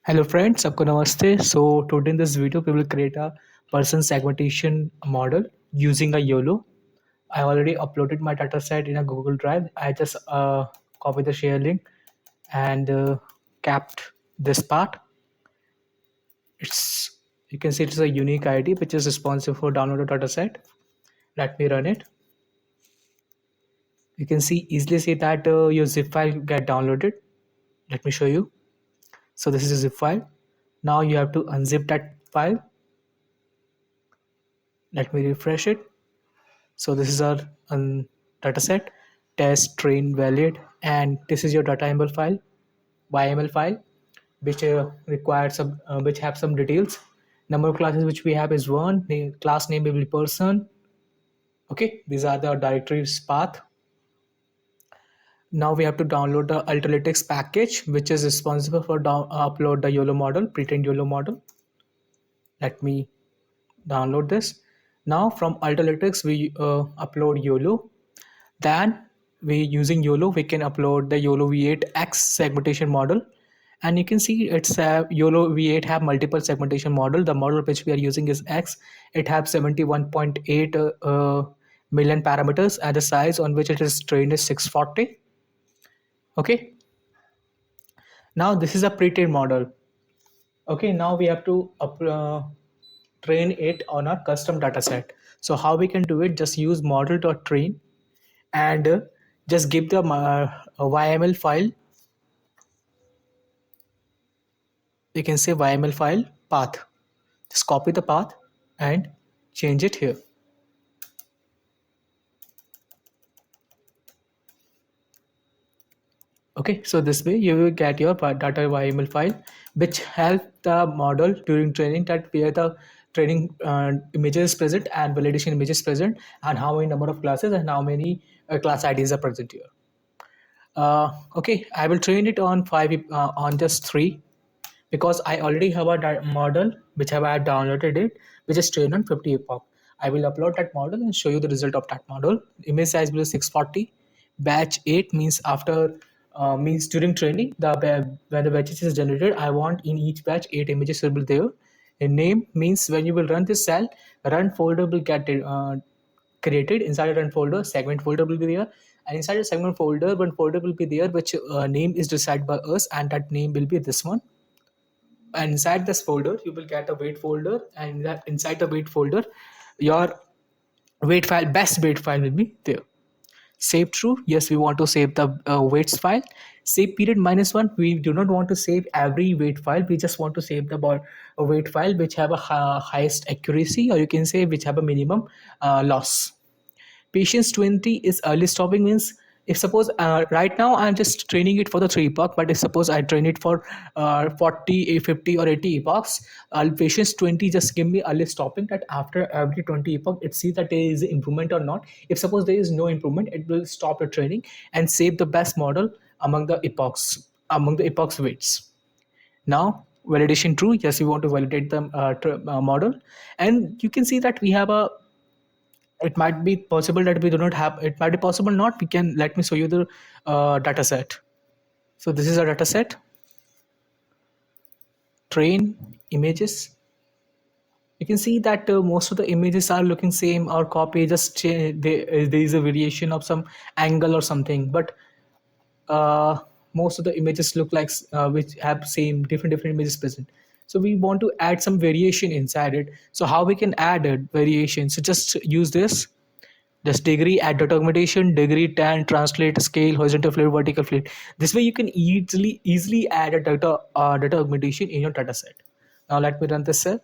Hello friends, आपको नमस्ते. So today in this video we will create a person segmentation model using a YOLO. I already uploaded my data set in a Google Drive. I just copied the share link and capped this part. It's You can see it's a unique ID which is responsible for download a data set. Let me run it. You can easily see that your zip file get downloaded. Let me show you. So this is a zip file. Now you have to unzip that file. Let me refresh it. So this is our data set, test, train, valid, and this is your data YML file, which requires some, which have some details. Number of classes which we have is one. The class name will be person. Okay, these are the directories path. Now we have to download the Ultralytics package, which is responsible for upload the YOLO model, pretend YOLO model. Let me download this. Now from Ultralytics we upload YOLO. Then we using YOLO, we can upload the YOLO V8 X segmentation model. And you can see it's YOLO V8 have multiple segmentation model. The model which we are using is X. It has 71.8 million parameters, and the size on which it is trained is 640. Okay. Now this is a pre-trained model. Okay. Now we have to train it on a custom data set. So how we can do it? Just use model.train and just give the YML file. You can say YML file path. Just copy the path and change it here. Okay, so this way you will get your data YML file, which help the model during training that where the training images present and validation images present, and how many number of classes and how many class IDs are present here. Okay, I will train it on on just 3, because I already have a model which I had downloaded it, which is trained on 50 epoch. I will upload that model and show you the result of that model. Image size will be 640. Batch 8 means after means during training, when the batches is generated, I want in each batch 8 images will be there. A name means when you will run this cell, run folder will get created. Inside a run folder, segment folder will be there, and inside a segment folder, one folder will be there which name is decided by us, and that name will be this one. And inside this folder you will get a weight folder, and inside the weight folder your best weight file will be there. Save true, yes, we want to save the weights file. Save period -1, we do not want to save every weight file, we just want to save the weight file which have a highest accuracy, or you can say which have a minimum loss. Patience 20 is early stopping, means if suppose right now I'm just training it for the 3 epoch, but if suppose I train it for 40, 50 or 80 epochs, patience 20 just give me early stopping, that after every 20 epoch it sees that there is improvement or not. If suppose there is no improvement, it will stop the training and save the best model among the epochs weights. Now validation true, yes, we want to validate the model, and you can see that we have a, it might be possible that we do not have, it might be possible not, we can, let me show you the data set. So this is a data set, train images. You can see that most of the images are looking same or copy, just there is a variation of some angle or something, but most of the images look like which have same different images present. So we want to add some variation inside it. So how we can add a variation? So just use this. Just degree, add data augmentation, degree, tan, translate, scale, horizontal fluid, vertical fluid. This way you can easily add a data augmentation in your data set. Now let me run this cell.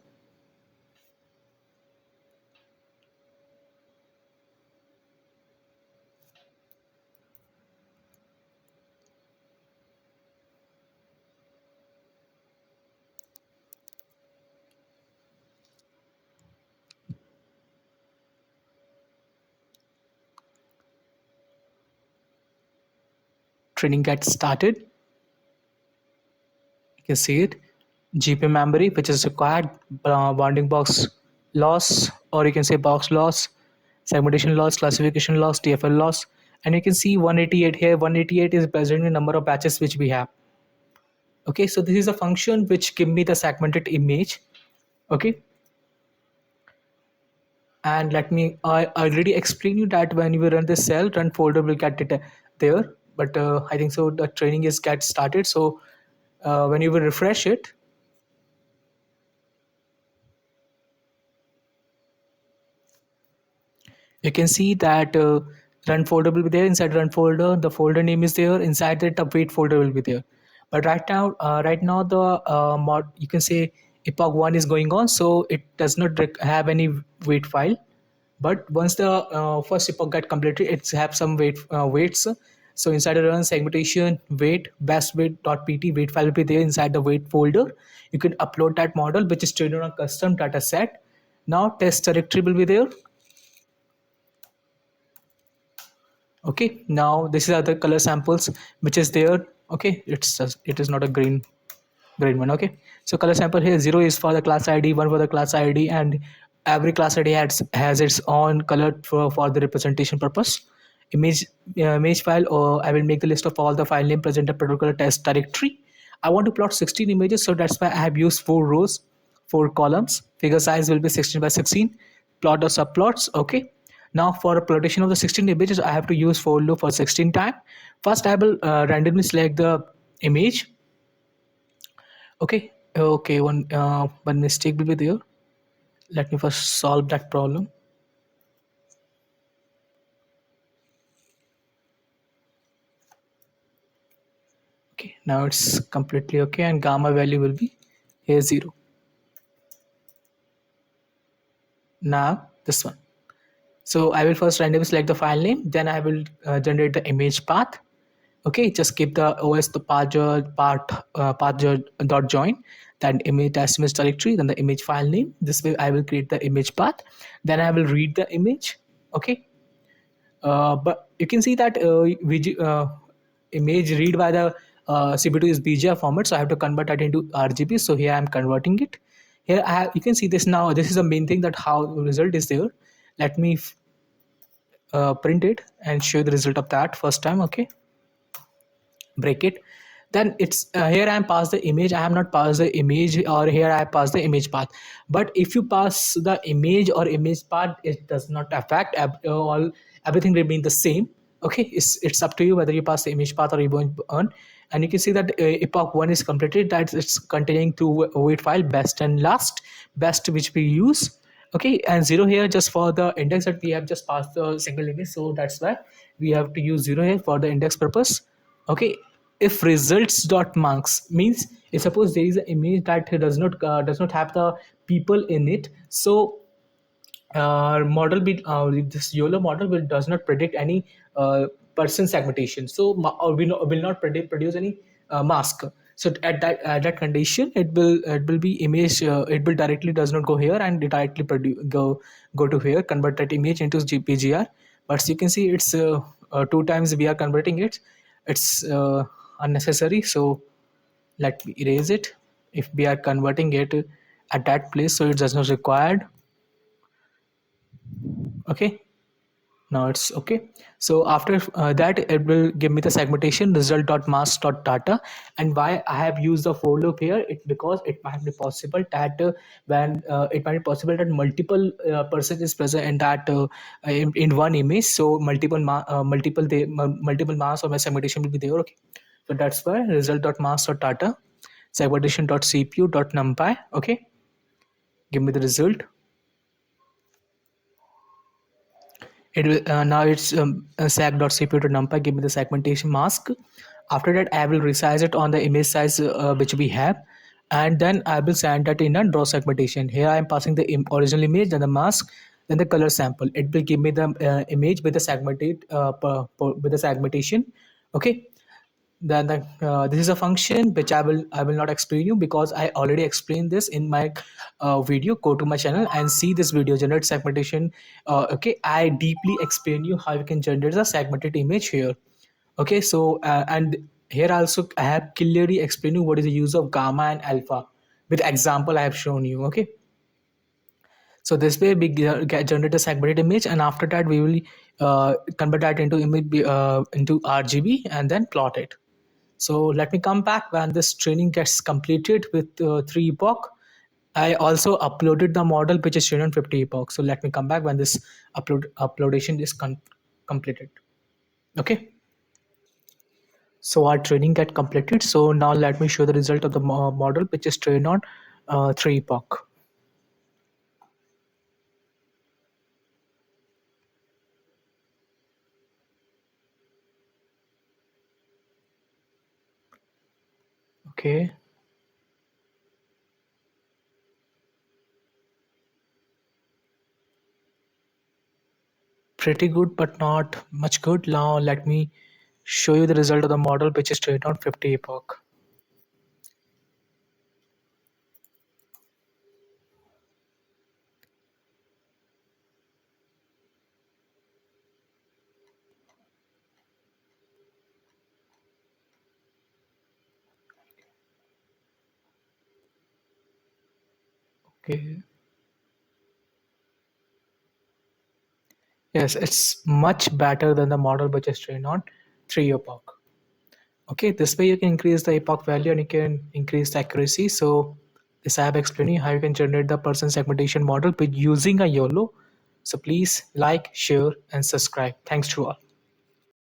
Training gets started. You can see it. GP memory, which is required, bounding box loss, or you can say box loss, segmentation loss, classification loss, TFL loss, and you can see 188 here. 188 is present in number of batches which we have. Okay, so this is a function which give me the segmented image. Okay, and let me, I already explained you that when you run the cell, run folder will get it there. But I think so the training is get started. So when you will refresh it, you can see that run folder will be there. Inside run folder, the folder name is there. Inside it, the wait folder will be there. But right now the mod, you can say epoch 1 is going on, so it does not have any wait file. But once the first epoch get completed, it have some weights. So inside the run segmentation wait best wait.pt wait file will be there inside the wait folder. You can upload that model which is trained on a custom data set. Now test directory will be there. Okay, now this is other color samples which is there. Okay, it's just, it is not a green one. Okay, so color sample here, 0 is for the class id, 1 for the class id, and every class id has its own color for the representation purpose. Image file, or I will make the list of all the file name present in a particular test directory. I want to plot 16 images, so that's why I have used 4 rows, 4 columns. Figure size will be 16 by 16. Plot the subplots. Okay, now for plotting of the 16 images, I have to use for loop for 16 time. First I will randomly select the image. Okay, one mistake will be there. Let me first solve that problem. Okay, now it's completely okay, and gamma value will be here 0. Now this one. So I will first randomly select the file name, then I will generate the image path. Okay, just keep the OS the path dot join, then image test image directory, then the image file name. This way I will create the image path. Then I will read the image. Okay, but you can see that image read by the CP2 is BGR format, so I have to convert that into RGB. So here I am converting it. Here you can see this now. This is the main thing, that how the result is there. Let me print it and show the result of that first time. Okay, break it. Then it's here I am pass the image. I am not pass the image, or here I pass the image path. But if you pass the image or image path, it does not affect all, everything remain the same. Okay, it's up to you whether you pass the image path or you won't earn. And you can see that epoch 1 is completed, that it's containing two weight file, best and last. Best which we use. Okay, and 0 here just for the index, that we have just passed the single image, so that's why we have to use 0 here for the index purpose. Okay, if results.masks means, if suppose there is an image that does not have the people in it, so model be this YOLO model does not predict any person segmentation, so or will not produce any mask. So at that condition, it will be image, it will directly does not go here, and it directly go to here, convert that image into GPGR. But you can see it's 2 times we are converting it. It's unnecessary, so let me erase it. If we are converting it at that place, so it does not required. Okay, now it's okay. So after that, it will give me the segmentation result.masks.data. And why I have used the for loop here, it because it might be possible that when it might be possible that multiple person is present in that in one image, so multiple mass or my segmentation will be there. Okay, so that's why result.masks.data segmentation.cpu.numpy. Okay, give me the result. It will now it's sag.cpu to numpy, give me the segmentation mask. After that, I will resize it on the image size which we have, and then I will send that in a draw segmentation. Here I am passing the original image, then the mask, then the color sample. It will give me the image with the with the segmentation. Okay, then this is a function which I will not explain you, because I already explained this in my video. Go to my channel and see this video, generate segmentation. Okay, I deeply explain you how you can generate a segmented image here. Okay, so and here also I have clearly explained you what is the use of gamma and alpha with example I have shown you. Okay, so this way we get generate a segmented image, and after that we will convert that into image into RGB and then plot it. So let me come back when this training gets completed with 3 epoch. I also uploaded the model which is trained on 50 epoch. So let me come back when this uploadation is completed. Okay. So our training get completed. So now let me show the result of the model which is trained on 3 epoch. Okay. Pretty good, but not much good. Now let me show you the result of the model which is trained on 50 epoch. Okay. Yes, it's much better than the model which is trained on 3 epoch. Okay, this way you can increase the epoch value and you can increase the accuracy. So this I have explained you how you can generate the person segmentation model with using a YOLO. So please like, share and subscribe. Thanks to all.